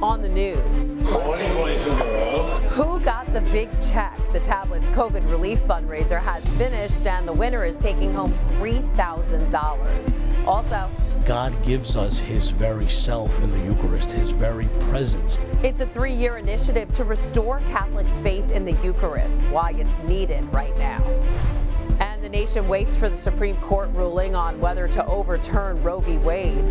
on the news. Morning, boys and girls. Who got the big check? The Tablet's COVID Relief Fundraiser has finished, and the winner is taking home $3,000. Also, God gives us His very self in the Eucharist, His very presence. it's a 3-year initiative to restore Catholics' faith in the Eucharist, why it's needed right now. And the nation waits for the Supreme Court ruling on whether to overturn Roe v. Wade.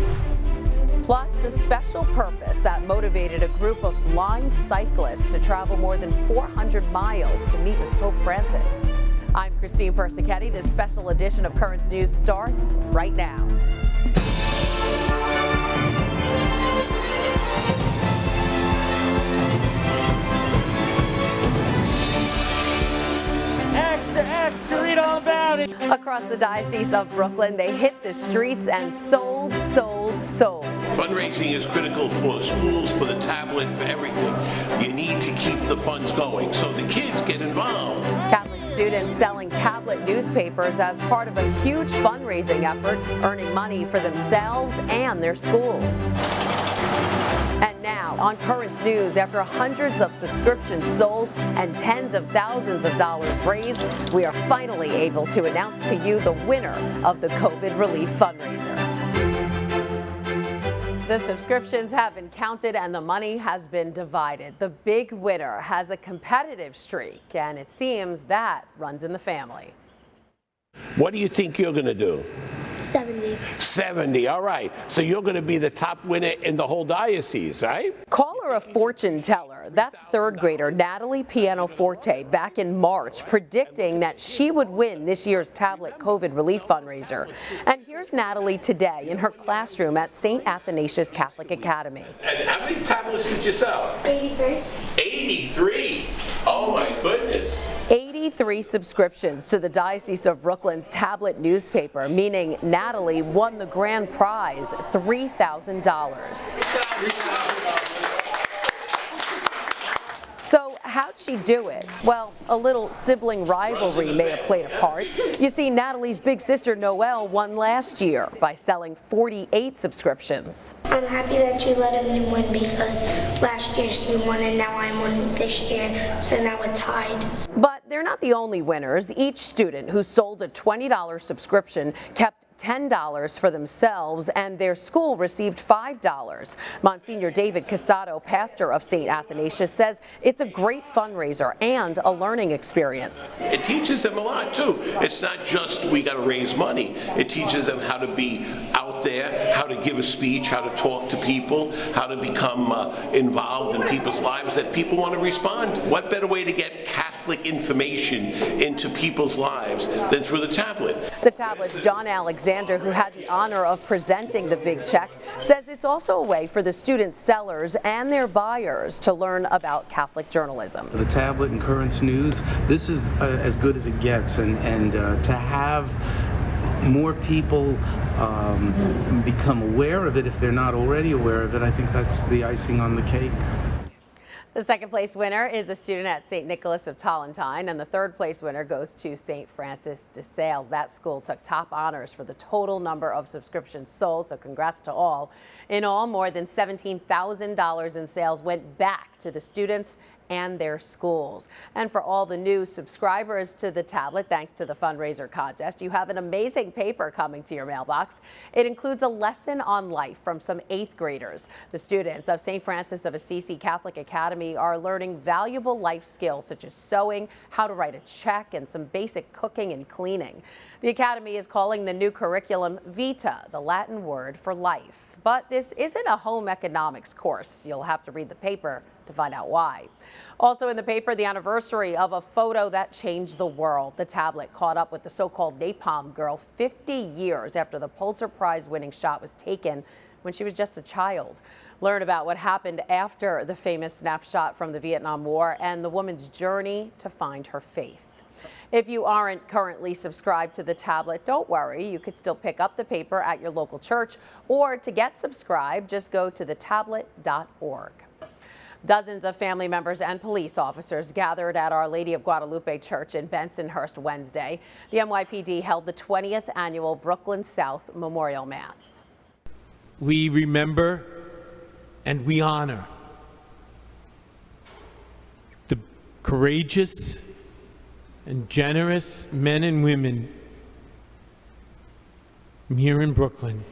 Plus, the special purpose that motivated a group of blind cyclists to travel more than 400 miles to meet with Pope Francis. I'm Christine Persichetti. This special edition of Currents News starts right now. Extra, read all about it. Across the Diocese of Brooklyn, they hit the streets and sold. Fundraising is critical for the schools, for the tablet, for everything. You need to keep the funds going so the kids get involved. Catholic students selling tablet newspapers as part of a huge fundraising effort, earning money for themselves and their schools. And now, on Currents News, after hundreds of subscriptions sold and tens of thousands of dollars raised, we are finally able to announce to you the winner of the COVID Relief Fundraiser. The subscriptions have been counted and the money has been divided. The big winner has a competitive streak, and it seems that runs in the family. What do you think you're going to do? 70. 70, all right. So you're going to be the top winner in the whole diocese, right? Call her a fortune teller. That's third grader Natalie Pianoforte back in March, predicting that she would win this year's Tablet COVID Relief Fundraiser. And here's Natalie today in her classroom at St. Athanasius Catholic Academy. And how many tablets did you sell? 83. 83. Oh my goodness. 83 subscriptions to the Diocese of Brooklyn's tablet newspaper, meaning Natalie won the grand prize, $3,000. So how'd she do it? Well, a little sibling rivalry may have played a part. You see, Natalie's big sister Noelle won last year by selling 48 subscriptions. I'm happy that you let him win because last year she won and now I won this year, so now it's tied. But they're not the only winners. Each student who sold a $20 subscription kept $10 for themselves, and their school received $5. Monsignor David Casado, pastor of St. Athanasius, says it's a great fundraiser and a learning experience. It teaches them a lot too. It's not just we got to raise money. It teaches them how to be out there, how to give a speech, how to talk to people, how to become involved in people's lives that people want to respond. What better way to get Catholic information into people's lives than through the tablet? The tablet's John Alexander, who had the honor of presenting the big check, says it's also a way for the student sellers and their buyers to learn about Catholic journalism. The tablet and Currents News, this is as good as it gets, and to have more people become aware of it if they're not already aware of it, I think that's the icing on the cake. The second place winner is a student at St. Nicholas of Tolentine, and the third place winner goes to St. Francis de Sales. That school took top honors for the total number of subscriptions sold, so congrats to all. In all, more than $17,000 in sales went back to the students and their schools. And for all the new subscribers to the tablet, thanks to the fundraiser contest, you have an amazing paper coming to your mailbox. It includes a lesson on life from some 8th graders. The students of St. Francis of Assisi Catholic Academy are learning valuable life skills such as sewing, how to write a check, and some basic cooking and cleaning. The Academy is calling the new curriculum Vita, the Latin word for life. But this isn't a home economics course. You'll have to read the paper to find out why. Also in the paper, the anniversary of a photo that changed the world. The tablet caught up with the so-called napalm girl 50 years after the Pulitzer Prize winning shot was taken when she was just a child. Learn about what happened after the famous snapshot from the Vietnam War and the woman's journey to find her faith. If you aren't currently subscribed to the tablet, don't worry. You could still pick up the paper at your local church, or to get subscribed, just go to thetablet.org. Dozens of family members and police officers gathered at Our Lady of Guadalupe Church in Bensonhurst Wednesday. The NYPD held the 20th annual Brooklyn South Memorial Mass. We remember and we honor courageous and generous men and women here in Brooklyn.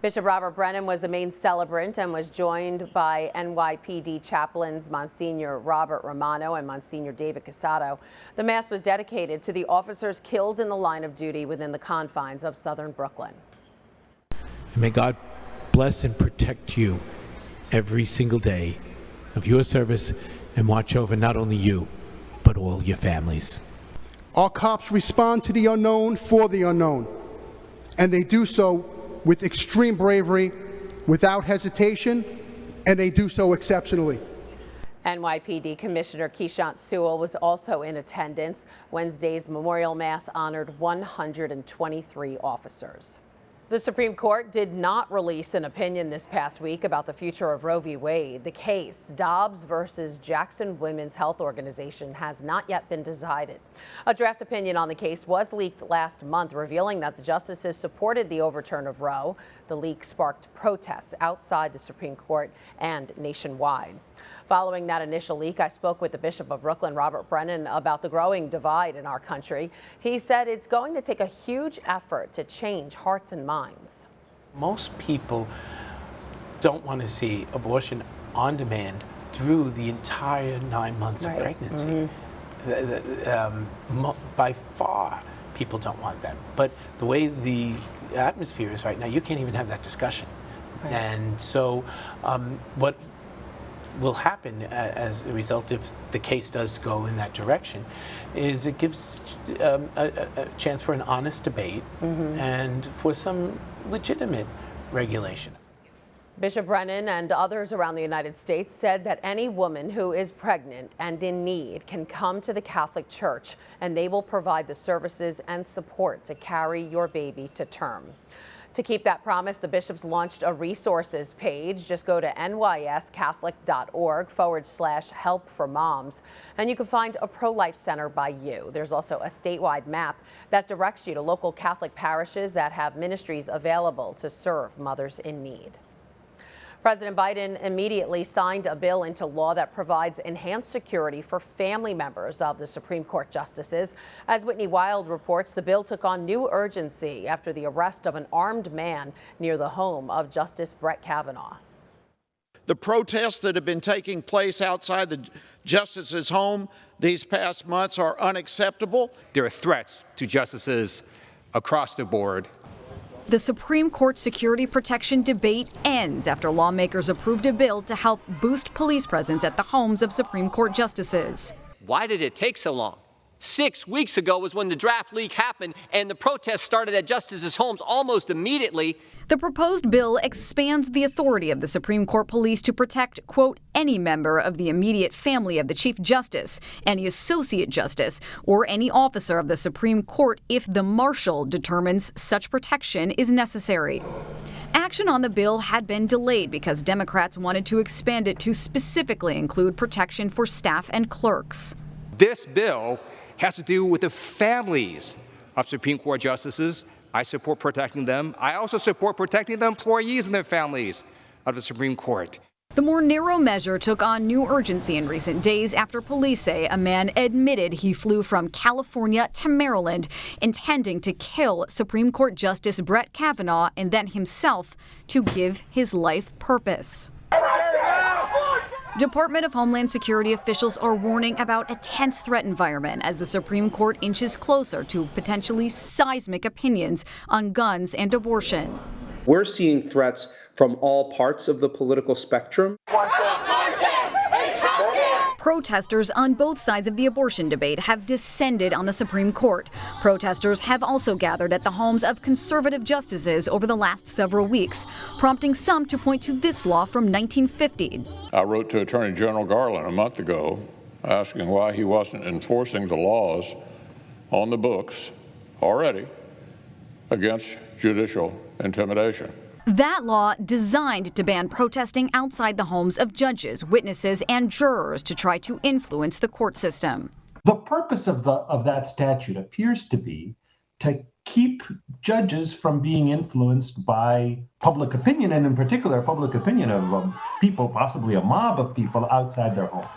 Bishop Robert Brennan was the main celebrant and was joined by NYPD chaplains Monsignor Robert Romano and Monsignor David Casado. The Mass was dedicated to the officers killed in the line of duty within the confines of southern Brooklyn. And may God bless and protect you every single day of your service and watch over not only you, but all your families. Our cops respond to the unknown for the unknown, and they do so with extreme bravery, without hesitation, and they do so exceptionally. NYPD Commissioner Keishant Sewell was also in attendance. Wednesday's Memorial Mass honored 123 officers. The Supreme Court did not release an opinion this past week about the future of Roe v. Wade. The case, Dobbs versus Jackson Women's Health Organization, has not yet been decided. A draft opinion on the case was leaked last month, revealing that the justices supported the overturn of Roe. The leak sparked protests outside the Supreme Court and nationwide. Following that initial leak, I spoke with the Bishop of Brooklyn, Robert Brennan, about the growing divide in our country. He said it's going to take a huge effort to change hearts and minds. Most people don't want to see abortion on demand through the entire 9 months of pregnancy. By far, people don't want that. But the way the atmosphere is right now, you can't even have that discussion. Right. And so what will happen as a result if the case does go in that direction is it gives a chance for an honest debate and for some legitimate regulation. Bishop Brennan and others around the United States said that any woman who is pregnant and in need can come to the Catholic Church, and they will provide the services and support to carry your baby to term. To keep that promise, the bishops launched a resources page. Just go to nyscatholic.org/help for moms, and you can find a pro-life center by you. There's also a statewide map that directs you to local Catholic parishes that have ministries available to serve mothers in need. President Biden immediately signed a bill into law that provides enhanced security for family members of the Supreme Court justices. As Whitney Wild reports, the bill took on new urgency after the arrest of an armed man near the home of Justice Brett Kavanaugh. The protests that have been taking place outside the justice's home these past months are unacceptable. There are threats to justices across the board. The Supreme Court security protection debate ends after lawmakers approved a bill to help boost police presence at the homes of Supreme Court justices. Why did it take so long? 6 weeks ago was when the draft leak happened, and the protests started at justices' homes almost immediately. The proposed bill expands the authority of the Supreme Court police to protect, quote, any member of the immediate family of the Chief Justice, any associate justice, or any officer of the Supreme Court if the marshal determines such protection is necessary. Action on the bill had been delayed because Democrats wanted to expand it to specifically include protection for staff and clerks. This bill has to do with the families of Supreme Court justices. I support protecting them. I also support protecting the employees and their families of the Supreme Court. The more narrow measure took on new urgency in recent days after police say a man admitted he flew from California to Maryland, intending to kill Supreme Court Justice Brett Kavanaugh and then himself to give his life purpose. Department of Homeland Security officials are warning about a tense threat environment as the Supreme Court inches closer to potentially seismic opinions on guns and abortion. We're seeing threats from all parts of the political spectrum. Protesters on both sides of the abortion debate have descended on the Supreme Court. Protesters have also gathered at the homes of conservative justices over the last several weeks, prompting some to point to this law from 1950. I wrote to Attorney General Garland a month ago asking why he wasn't enforcing the laws on the books already against judicial intimidation. That law designed to ban protesting outside the homes of judges, witnesses, and jurors to try to influence the court system. The purpose of that statute appears to be to keep judges from being influenced by public opinion, and in particular, public opinion of people, possibly a mob of people outside their homes.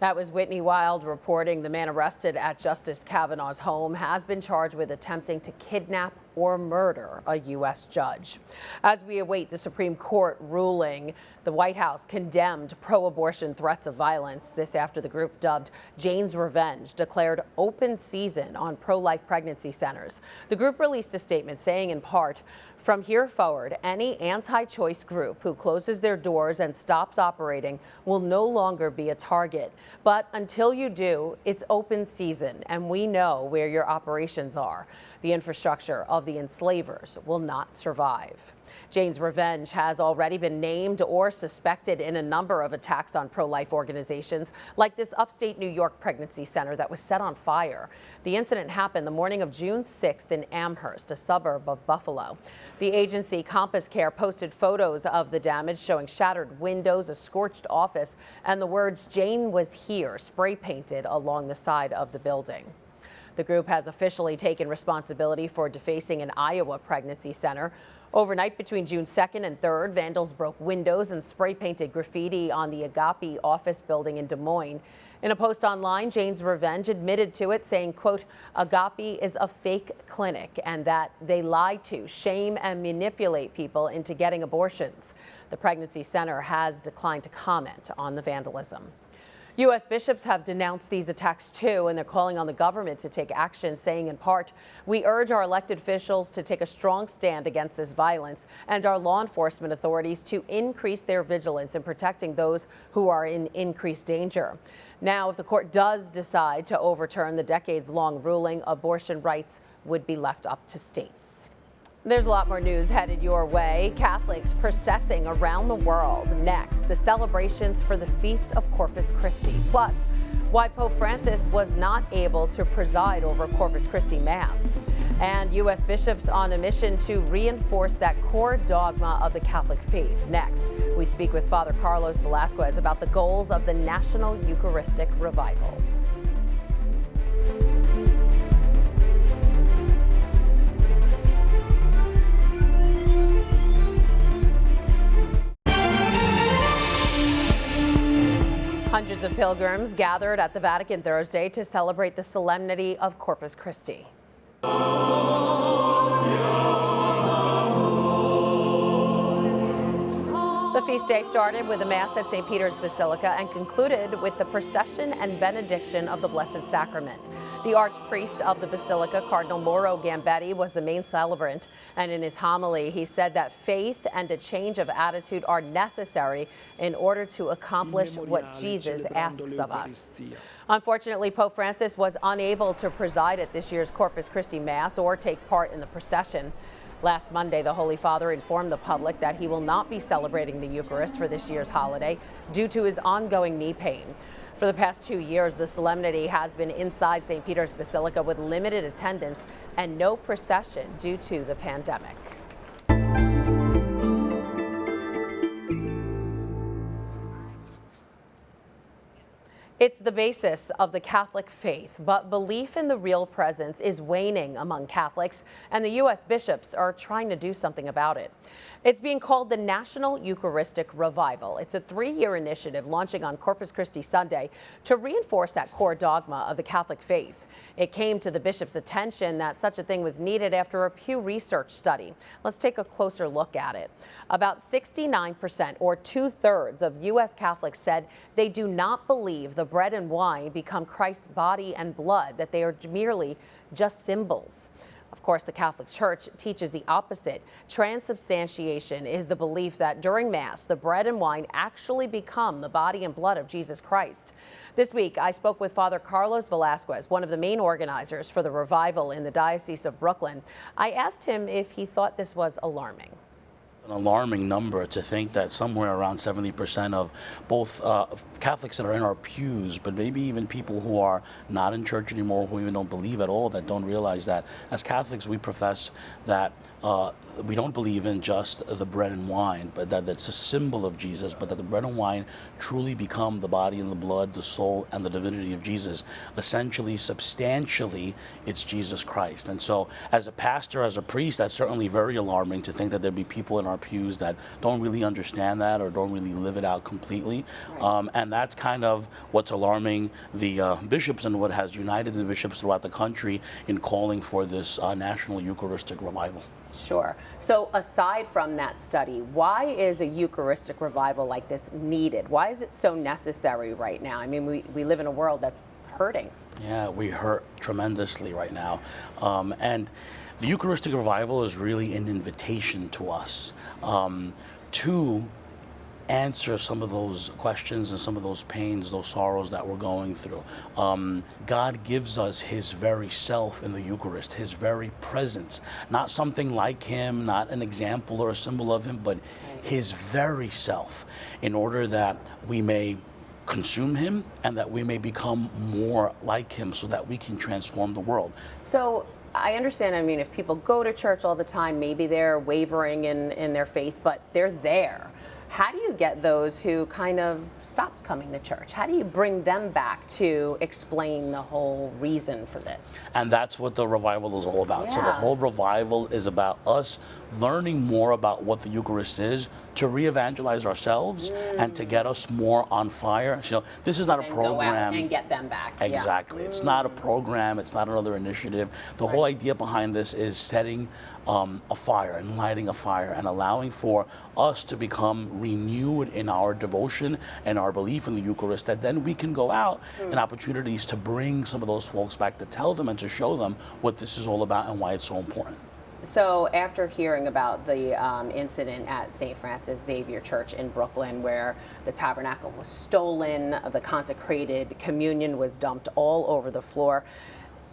That was Whitney Wild reporting. The man arrested at Justice Kavanaugh's home has been charged with attempting to kidnap or murder a U.S. judge. As we await the Supreme Court ruling, the White House condemned pro-abortion threats of violence. This after the group dubbed Jane's Revenge declared open season on pro-life pregnancy centers. The group released a statement saying in part, "From here forward, any anti-choice group who closes their doors and stops operating will no longer be a target. But until you do, it's open season, and we know where your operations are. The infrastructure of the enslavers will not survive." Jane's Revenge has already been named or suspected in a number of attacks on pro-life organizations, like this upstate New York pregnancy center that was set on fire. The incident happened the morning of June 6th in Amherst, a suburb of Buffalo. The agency Compass Care posted photos of the damage showing shattered windows, a scorched office, and the words "Jane was here" spray painted along the side of the building. The group has officially taken responsibility for defacing an Iowa pregnancy center. Overnight between June 2nd and 3rd, vandals broke windows and spray painted graffiti on the Agape office building in Des Moines. In a post online, Jane's Revenge admitted to it, saying, quote, "Agape is a fake clinic and that they lie to, shame, and manipulate people into getting abortions." The pregnancy center has declined to comment on the vandalism. U.S. bishops have denounced these attacks too, and they're calling on the government to take action, saying in part, "We urge our elected officials to take a strong stand against this violence and our law enforcement authorities to increase their vigilance in protecting those who are in increased danger." Now, if the court does decide to overturn the decades-long ruling, abortion rights would be left up to states. There's a lot more news headed your way. Catholics processing around the world. Next, the celebrations for the Feast of Corpus Christi. Plus, why Pope Francis was not able to preside over Corpus Christi Mass. And U.S. bishops on a mission to reinforce that core dogma of the Catholic faith. Next, we speak with Father Carlos Velasquez about the goals of the National Eucharistic Revival. Hundreds of pilgrims gathered at the Vatican Thursday to celebrate the solemnity of Corpus Christi. The feast day started with a Mass at St. Peter's Basilica and concluded with the procession and benediction of the Blessed Sacrament. The Archpriest of the Basilica, Cardinal Mauro Gambetti, was the main celebrant, and in his homily he said that faith and a change of attitude are necessary in order to accomplish what Jesus asks of us. Unfortunately, Pope Francis was unable to preside at this year's Corpus Christi Mass or take part in the procession. Last Monday, the Holy Father informed the public that he will not be celebrating the Eucharist for this year's holiday due to his ongoing knee pain. For the past 2 years, the solemnity has been inside St. Peter's Basilica with limited attendance and no procession due to the pandemic. It's the basis of the Catholic faith, but belief in the real presence is waning among Catholics, and the U.S. bishops are trying to do something about it. It's being called the National Eucharistic Revival. It's a 3-year initiative launching on Corpus Christi Sunday to reinforce that core dogma of the Catholic faith. It came to the bishop's attention that such a thing was needed after a Pew Research study. Let's take a closer look at it. About 69%, or 2/3 of U.S. Catholics said they do not believe the bread and wine become Christ's body and blood, that they are merely just symbols. Of course, the Catholic Church teaches the opposite. Transubstantiation is the belief that during Mass, the bread and wine actually become the body and blood of Jesus Christ. This week, I spoke with Father Carlos Velasquez, one of the main organizers for the revival in the Diocese of Brooklyn. I asked him if he thought this was alarming. An alarming number to think that somewhere around 70% of both Catholics that are in our pews, but maybe even people who are not in church anymore, who even don't believe at all, that don't realize that as Catholics we profess that we don't believe in just the bread and wine, but that it's a symbol of Jesus, but that the bread and wine truly become the body and the blood, the soul, and the divinity of Jesus. Essentially, substantially, it's Jesus Christ. And so as a pastor, as a priest, that's certainly very alarming to think that there'd be people in our pews that don't really understand that or don't really live it out completely. And that's kind of what's alarming the bishops and what has united the bishops throughout the country in calling for this National Eucharistic Revival. Sure. So aside from that study, why is a Eucharistic revival like this needed? Why is it so necessary right now? I mean, we live in a world that's hurting. Yeah, we hurt tremendously right now. And the Eucharistic Revival is really an invitation to us to answer some of those questions and some of those pains, those sorrows that we're going through. God gives us his very self in the Eucharist, his very presence, not something like him, not an example or a symbol of him, but his very self, in order that we may consume him and that we may become more like him so that we can transform the world. So I understand, I mean, if people go to church all the time, maybe they're wavering in their faith, but they're there. How do you get those who kind of stopped coming to church? How do you bring them back to explain the whole reason for this? And that's what the revival is all about. Yeah. So the whole revival is about us learning more about what the Eucharist is, to re-evangelize ourselves and to get us more on fire. You know, this is not a program. Go out and get them back. Exactly. Yeah. It's not a program. It's not another initiative. The whole idea behind this is setting a fire and lighting a fire and allowing for us to become renewed in our devotion and our belief in the Eucharist, that then we can go out in opportunities to bring some of those folks back, to tell them and to show them what this is all about and why it's so important. So after hearing about the incident at St. Francis Xavier Church in Brooklyn, where the tabernacle was stolen, the consecrated communion was dumped all over the floor,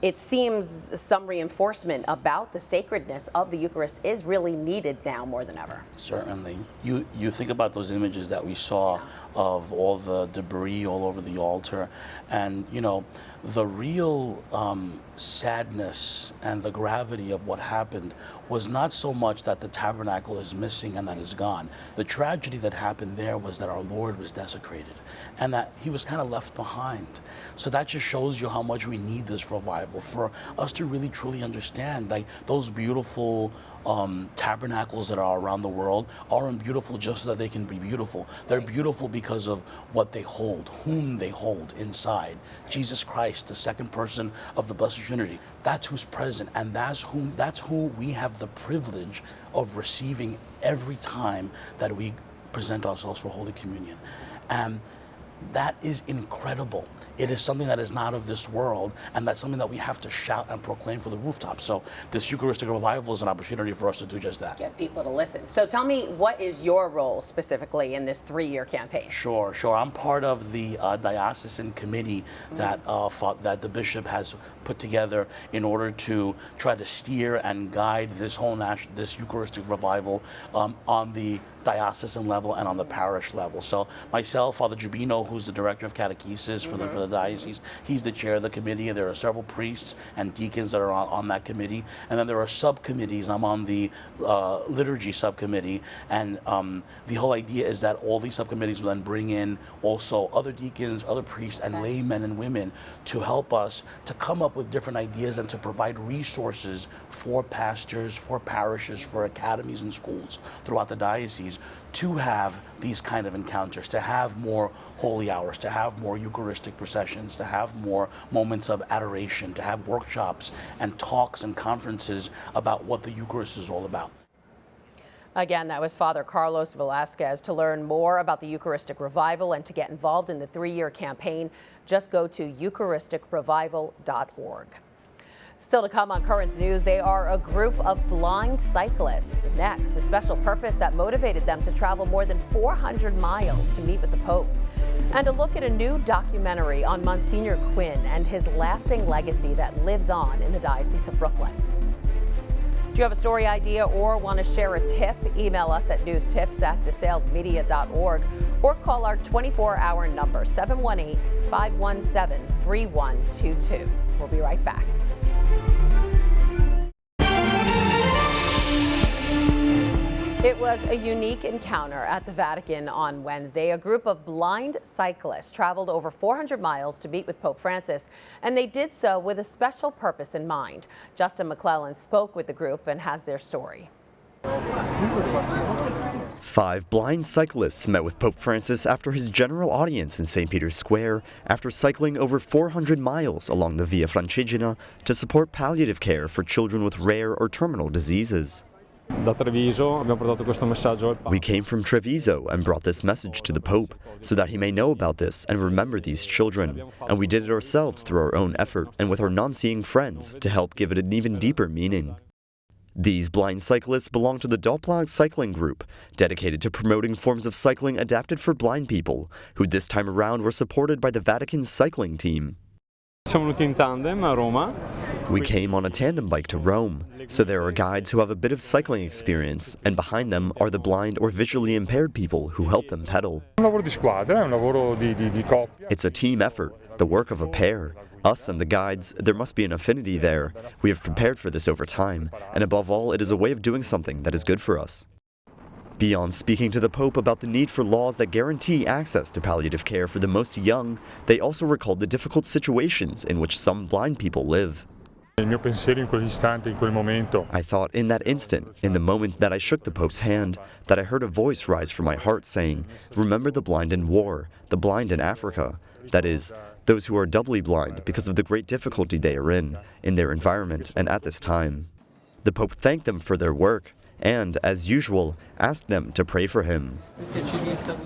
it seems some reinforcement about the sacredness of the Eucharist is really needed now more than ever. Certainly. You think about those images that we saw of all the debris all over the altar, and you know, the real sadness and the gravity of what happened was not so much that the tabernacle is missing and that it's gone. The tragedy that happened there was that our Lord was desecrated and that he was kind of left behind. So that just shows you how much we need this revival, for us to really truly understand, like, those beautiful tabernacles that are around the world aren't beautiful just so that they can be beautiful. They're beautiful because of what they hold, whom they hold inside. Jesus Christ, the second person of the Blessed Trinity. That's who's present, and that's who we have the privilege of receiving every time that we present ourselves for Holy Communion. And that is incredible. It is something that is not of this world, and that's something that we have to shout and proclaim for the rooftops. So this Eucharistic revival is an opportunity for us to do just that. Get people to listen. So tell me, what is your role specifically in this 3-year campaign? Sure. I'm part of the diocesan committee that that the bishop has put together in order to try to steer and guide this whole this Eucharistic revival on the diocesan level and on the parish level. So myself, Father Giubino, who's the director of catechesis for the diocese, he's the chair of the committee. There are several priests and deacons that are on that committee, and then there are subcommittees. I'm on the liturgy subcommittee, and the whole idea is that all these subcommittees will then bring in also other deacons, other priests, and laymen and women to help us to come up with different ideas and to provide resources for pastors, for parishes, for academies and schools throughout the diocese to have these kind of encounters, to have more holy hours, to have more Eucharistic processions, to have more moments of adoration, to have workshops and talks and conferences about what the Eucharist is all about. Again, that was Father Carlos Velasquez. To learn more about the Eucharistic Revival and to get involved in the 3-year campaign, just go to eucharisticrevival.org. Still to come on Currents News, they are a group of blind cyclists. Next, the special purpose that motivated them to travel more than 400 miles to meet with the Pope. And a look at a new documentary on Monsignor Quin and his lasting legacy that lives on in the Diocese of Brooklyn. Do you have a story idea or want to share a tip? Email us at newstips@desalesmedia.org or call our 24-hour number, 718-517-3122. We'll be right back. It was a unique encounter at the Vatican on Wednesday. A group of blind cyclists traveled over 400 miles to meet with Pope Francis, and they did so with a special purpose in mind. Justin McClellan spoke with the group and has their story. 5 blind cyclists met with Pope Francis after his general audience in St. Peter's Square after cycling over 400 miles along the Via Francigena to support palliative care for children with rare or terminal diseases. We came from Treviso and brought this message to the Pope so that he may know about this and remember these children. And we did it ourselves through our own effort and with our non-seeing friends to help give it an even deeper meaning. These blind cyclists belong to the Dopplag cycling group, dedicated to promoting forms of cycling adapted for blind people, who this time around were supported by the Vatican's cycling team. We came on a tandem bike to Rome, so there are guides who have a bit of cycling experience, and behind them are the blind or visually impaired people who help them pedal. It's a team effort, the work of a pair. Us and the guides, there must be an affinity there. We have prepared for this over time, and above all, it is a way of doing something that is good for us. Beyond speaking to the Pope about the need for laws that guarantee access to palliative care for the most young, they also recalled the difficult situations in which some blind people live. I thought in that instant, in the moment that I shook the Pope's hand, that I heard a voice rise from my heart saying, "Remember the blind in war, the blind in Africa." That is, those who are doubly blind because of the great difficulty they are in their environment and at this time. The Pope thanked them for their work and, as usual, asked them to pray for him.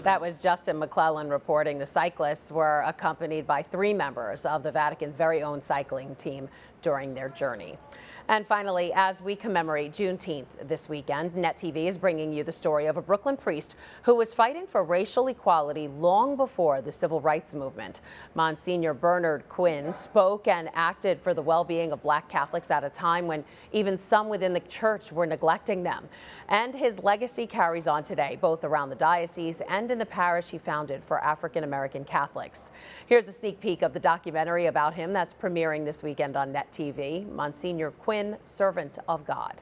That was Justin McClellan reporting. The cyclists were accompanied by 3 members of the Vatican's very own cycling team during their journey. And finally, as we commemorate Juneteenth this weekend, Net TV is bringing you the story of a Brooklyn priest who was fighting for racial equality long before the civil rights movement. Monsignor Quin spoke and acted for the well-being of Black Catholics at a time when even some within the church were neglecting them. And his legacy carries on today, both around the diocese and in the parish he founded for African-American Catholics. Here's a sneak peek of the documentary about him that's premiering this weekend on Net TV, Monsignor Quin, Servant of God.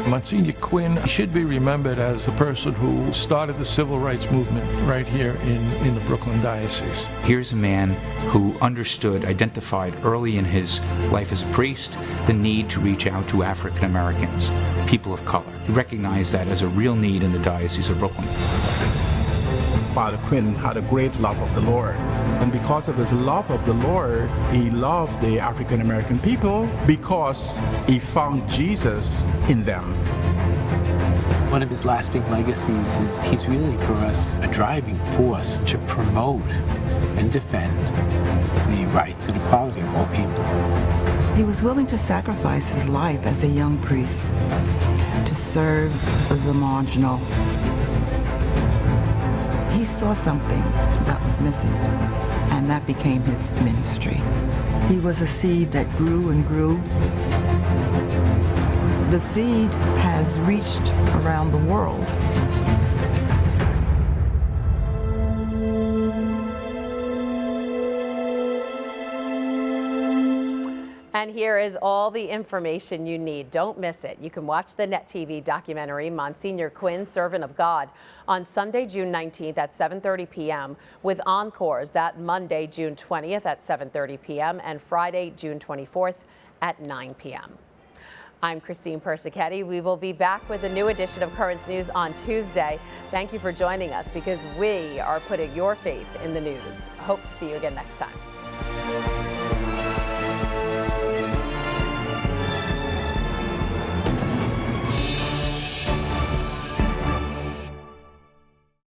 Monsignor Quin should be remembered as the person who started the civil rights movement right here in the Brooklyn diocese. Here's a man who understood, identified early in his life as a priest, the need to reach out to African Americans, people of color. He recognized that as a real need in the Diocese of Brooklyn. Father Quin had a great love of the Lord. And because of his love of the Lord, he loved the African American people because he found Jesus in them. One of his lasting legacies is he's really for us a driving force to promote and defend the rights and equality of all people. He was willing to sacrifice his life as a young priest to serve the marginal. He saw something that was missing, and that became his ministry. He was a seed that grew and grew. The seed has reached around the world. And here is all the information you need. Don't miss it. You can watch the Net TV documentary, Monsignor Quin, Servant of God, on Sunday, June 19th at 7:30 p.m. with encores that Monday, June 20th at 7:30 p.m. and Friday, June 24th at 9 p.m. I'm Christine Persichetti. We will be back with a new edition of Currents News on Tuesday. Thank you for joining us because we are putting your faith in the news. Hope to see you again next time.